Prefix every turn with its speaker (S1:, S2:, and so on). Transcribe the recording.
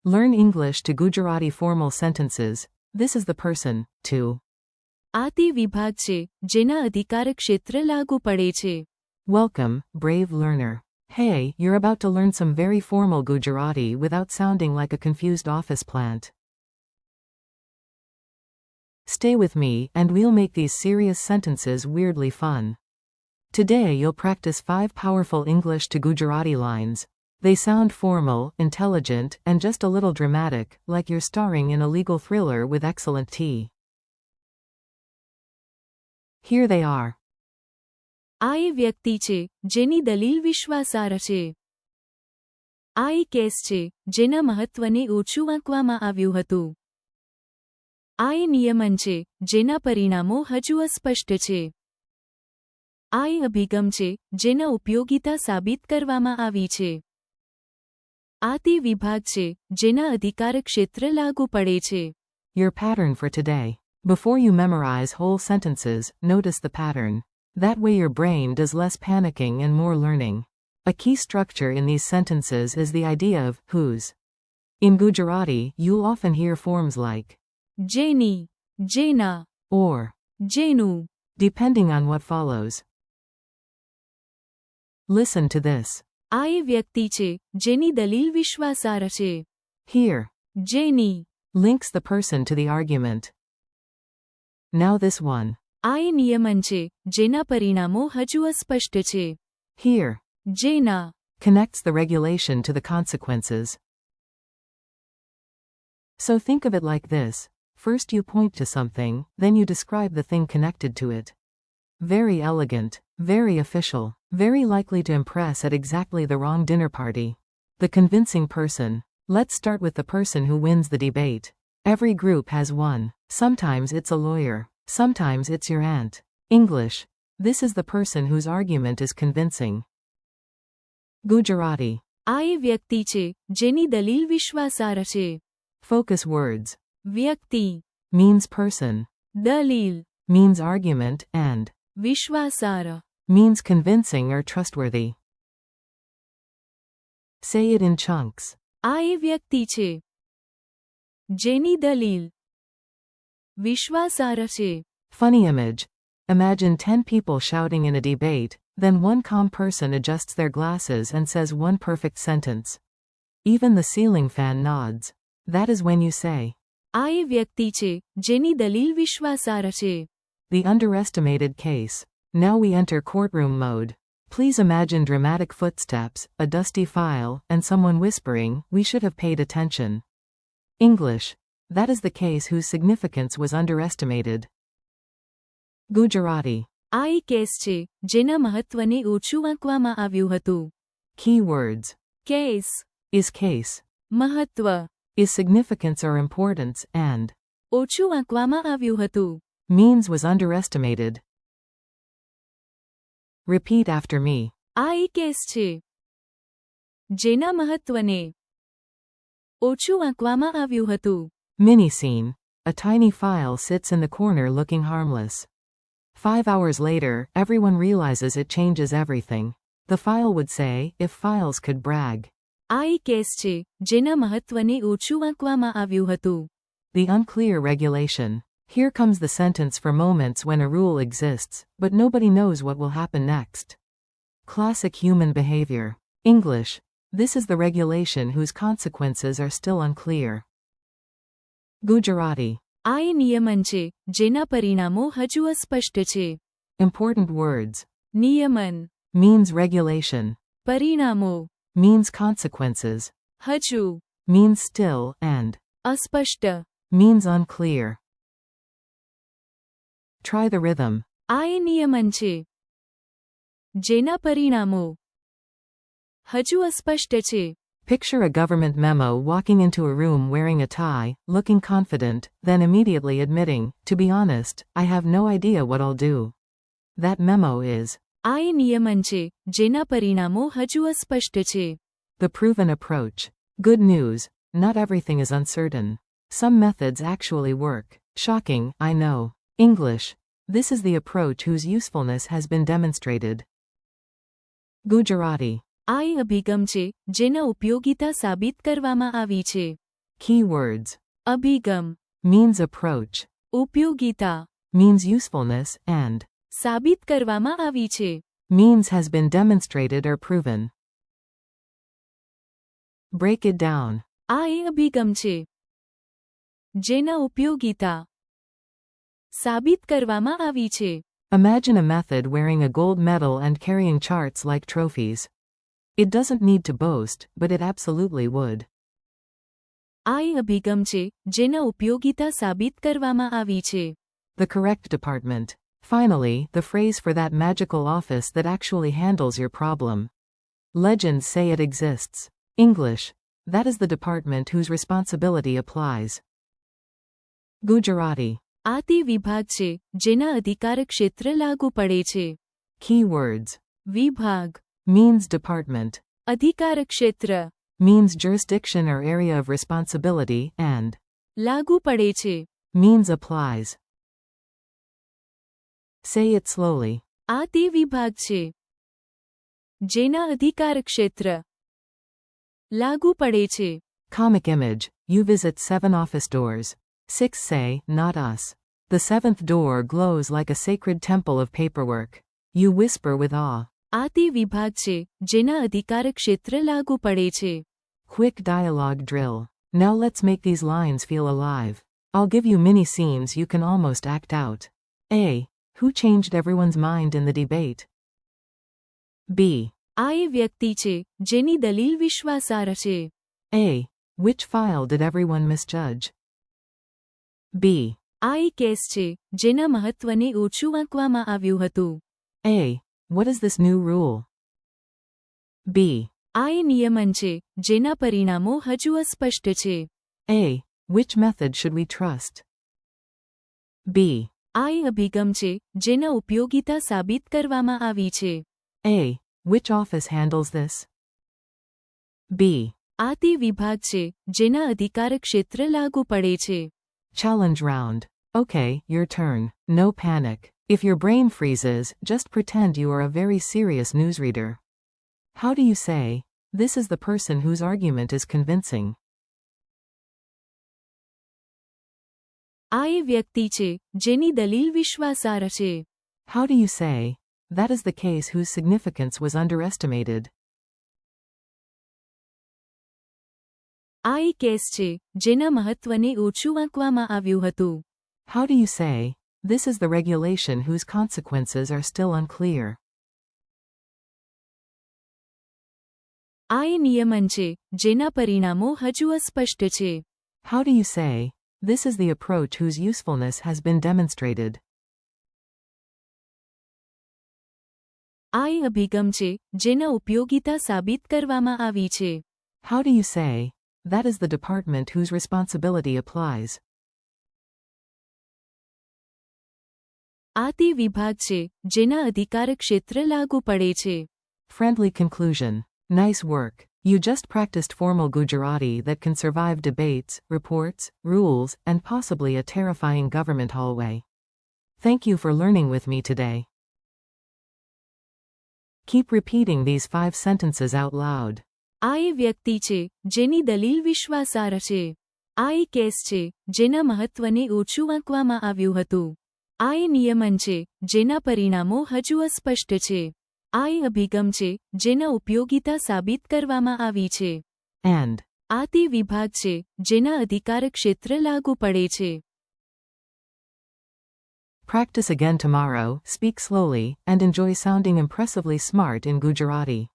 S1: Learn English to Gujarati formal sentences. This is the person, to.
S2: આ તે વિભાગ છે જેના અધિકાર ક્ષેત્ર લાગુ પડે છે.
S1: Welcome, brave learner. Hey, you're about to learn some very formal Gujarati without sounding like a confused office plant. Stay with me, and we'll make these serious sentences weirdly fun. Today you'll practice 5 powerful English to Gujarati lines. They sound formal, intelligent, and just a little dramatic, like you're starring in a legal thriller with excellent tea. Here they are.
S2: આ એ વ્યક્તિ છે જેની દલીલ વિશ્વાસાર્હ છે. આ એ case છે જેના મહત્વને ઓછું આંકવામાં આવ્યું હતું. આ એ નિયમન છે જેના પરિણામો હજુ અસ્પષ્ટ છે. આ એ અભિગમ છે જેના ઉપયોગિતા સાબિત કરવામાં આવી છે. આ તે વિભાગ છે જેના અધિકાર ક્ષેત્ર લાગુ પડે છે.
S1: Your pattern for today. Before you memorize whole sentences, notice the pattern. That way your brain does less panicking and more learning. A key structure in these sentences is the idea of whose. In Gujarati, you'll often hear forms like
S2: જેની, જેના,
S1: or,
S2: જેનું.
S1: depending on what follows. Listen to this.
S2: આ એ વ્યક્તિ છે જેની દલીલ વિશ્વાસાર્હ છે.
S1: Here.
S2: જેની.
S1: Links the person to the argument. Now this one.
S2: આ એ નિયમન છે જેના પરિણામો હજુ અસ્પષ્ટ છે.
S1: Here.
S2: જેના.
S1: Connects the regulation to the consequences. So think of it like this. First you point to something, then you describe the thing connected to it. Very elegant, very official, very likely to impress at exactly the wrong dinner party. The convincing person. Let's start with the person who wins the debate. Every group has one. Sometimes it's a lawyer. Sometimes it's your aunt. English. This is the person whose argument is convincing. Gujarati.
S2: આ એ વ્યક્તિ છે જેની દલીલ વિશ્વાસાર્હ છે.
S1: Focus words.
S2: વ્યક્તિ.
S1: Means person.
S2: દલીલ.
S1: Means argument, and
S2: વિશ્વાસાર્હ.
S1: means convincing or trustworthy. Say it in chunks.
S2: આ એ વ્યક્તિ છે જેની દલીલ વિશ્વાસાર્હ છે.
S1: Funny image. Imagine 10 people shouting in a debate, then one calm person adjusts their glasses and says one perfect sentence. Even the ceiling fan nods. That is when you say,
S2: આ એ વ્યક્તિ છે જેની દલીલ વિશ્વાસાર્હ છે.
S1: the underestimated case. Now we enter courtroom mode. Please imagine dramatic footsteps, a dusty file, and someone whispering, "We should have paid attention." English. That is the case whose significance was underestimated. Gujarati.
S2: આ એ case છે જેના મહત્વને ઓછું આંકવામાં આવ્યું હતું.
S1: Key words.
S2: Case.
S1: Is case.
S2: મહત્વ.
S1: Is significance or importance, and
S2: ઓછું આંકવામાં આવ્યું હતું.
S1: means was underestimated. Repeat after me.
S2: આ એ કેસ છે જેના મહત્વને ઓછું આંકવામાં આવ્યું હતું.
S1: Mini scene. A tiny file sits in the corner looking harmless. 5 hours later, everyone realizes it changes everything. The file would say, if files could brag.
S2: આ એ case છે જેના મહત્વને ઓછું આંકવામાં આવ્યું હતું.
S1: The unclear regulation. Here comes the sentence for moments when a rule exists, but nobody knows what will happen next. Classic human behavior. English. This is the regulation whose consequences are still unclear. Gujarati.
S2: આ એ નિયમન છે જેના પરિણામો હજુ અસ્પષ્ટ છે.
S1: Important words.
S2: નિયમન.
S1: Means regulation.
S2: પરિણામો.
S1: Means consequences.
S2: હજુ.
S1: Means still, and
S2: અસ્પષ્ટ.
S1: means unclear. Try the rhythm.
S2: આ એ નિયમન છે જેના પરિણામો હજુ અસ્પષ્ટ છે.
S1: Picture a government memo walking into a room wearing a tie, looking confident, then immediately admitting, "To be honest, I have no idea what I'll do." That memo is
S2: આ એ નિયમન છે જેના પરિણામો હજુ અસ્પષ્ટ છે.
S1: the proven approach. Good news. Not everything is uncertain. Some methods actually work. Shocking, I know. English. This is the approach whose usefulness has been demonstrated. Gujarati.
S2: આ એ અભિગમ છે જેના ઉપયોગિતા સાબિત કરવામાં આવી છે.
S1: Keywords.
S2: અભિગમ
S1: Means approach.
S2: ઉપયોગિતા
S1: Means usefulness and.
S2: સાબિત કરવામાં આવી છે.
S1: Means has been demonstrated or proven. Break it down.
S2: આ એ અભિગમ છે જેના ઉપયોગિતા સાબિત કરવામાં આવી છે.
S1: Imagine a method wearing a gold medal and carrying charts like trophies. It doesn't need to boast, but it absolutely would.
S2: આ એ અભિગમ છે જેના ઉપયોગિતા સાબિત કરવામાં આવી છે.
S1: The correct department. Finally, the phrase for that magical office that actually handles your problem. Legends say it exists. English. That is the department whose responsibility applies. Gujarati.
S2: આ તે વિભાગ છે જેના અધિકાર ક્ષેત્ર લાગુ પડે છે.
S1: Keywords.
S2: વિભાગ
S1: Means department.
S2: અધિકાર ક્ષેત્ર
S1: Means jurisdiction or area of responsibility and.
S2: લાગુ પડે છે.
S1: Means applies. Say it slowly.
S2: આ તે વિભાગ છે જેના અધિકાર ક્ષેત્ર લાગુ પડે છે.
S1: Comic image. You visit 7 office doors. 6 say, not us. The 7th door glows like a sacred temple of paperwork. You whisper with awe.
S2: આ તે વિભાગ છે જેના અધિકાર ક્ષેત્ર લાગુ પડે છે.
S1: Quick dialogue drill. Now let's make these lines feel alive. I'll give you mini scenes you can almost act out. A. Who changed everyone's mind in the debate? B.
S2: આ એ વ્યક્તિ છે જેની દલીલ વિશ્વાસાર્હ છે.
S1: A. Which file did everyone misjudge? B.
S2: આ એ case છે જેના મહત્વને ઓછું આંકવામાં આવ્યું હતું.
S1: A. What is this new rule? B.
S2: આ એ નિયમન છે જેના પરિણામો હજુ અસ્પષ્ટ છે.
S1: A. Which method should we trust? B.
S2: આ એ અભિગમ છે જેના ઉપયોગિતા સાબિત કરવામાં આવી છે.
S1: A. Which office handles this? B.
S2: આ તે વિભાગ છે જેના અધિકાર ક્ષેત્ર લાગુ પડે છે.
S1: Challenge round. Okay, your turn. No panic. If your brain freezes, just pretend you are a very serious newsreader. How do you say, this is the person whose argument is convincing?
S2: આ એ વ્યક્તિ છે જેની દલીલ વિશ્વાસાર્હ છે.
S1: How do you say, that is the case whose significance was underestimated?
S2: આ એ case છે જેના મહત્વને ઓછું આંકવામાં આવ્યું હતું.
S1: How do you say, this is the regulation whose consequences are still unclear?
S2: આ એ નિયમન છે જેના પરિણામો હજુ અસ્પષ્ટ છે.
S1: How do you say, this is the approach whose usefulness has been demonstrated?
S2: આ એ અભિગમ છે જેના ઉપયોગિતા સાબિત કરવામાં આવી છે.
S1: How do you say, that is the department whose responsibility applies?
S2: આ તે વિભાગ છે જેના અધિકાર ક્ષેત્ર લાગુ પડે છે.
S1: Friendly conclusion. Nice work. You just practiced formal Gujarati that can survive debates, reports, rules, and possibly a terrifying government hallway. Thank you for learning with me today. Keep repeating these 5 sentences out loud.
S2: આ એ વ્યક્તિ છે જેની દલીલ વિશ્વાસાર્હ છે. આ એ case છે જેના મહત્વને ઓછું આંકવામાં આવ્યું હતું. આ એ નિયમન છે જેના પરિણામો હજુ અસ્પષ્ટ છે. આ એ અભિગમ છે જેના ઉપયોગિતા સાબિત કરવામાં આવી છે.
S1: And.
S2: આ તે વિભાગ છે જેના અધિકાર ક્ષેત્ર લાગુ પડે છે.
S1: Practice again tomorrow, speak slowly, and enjoy sounding impressively smart in Gujarati.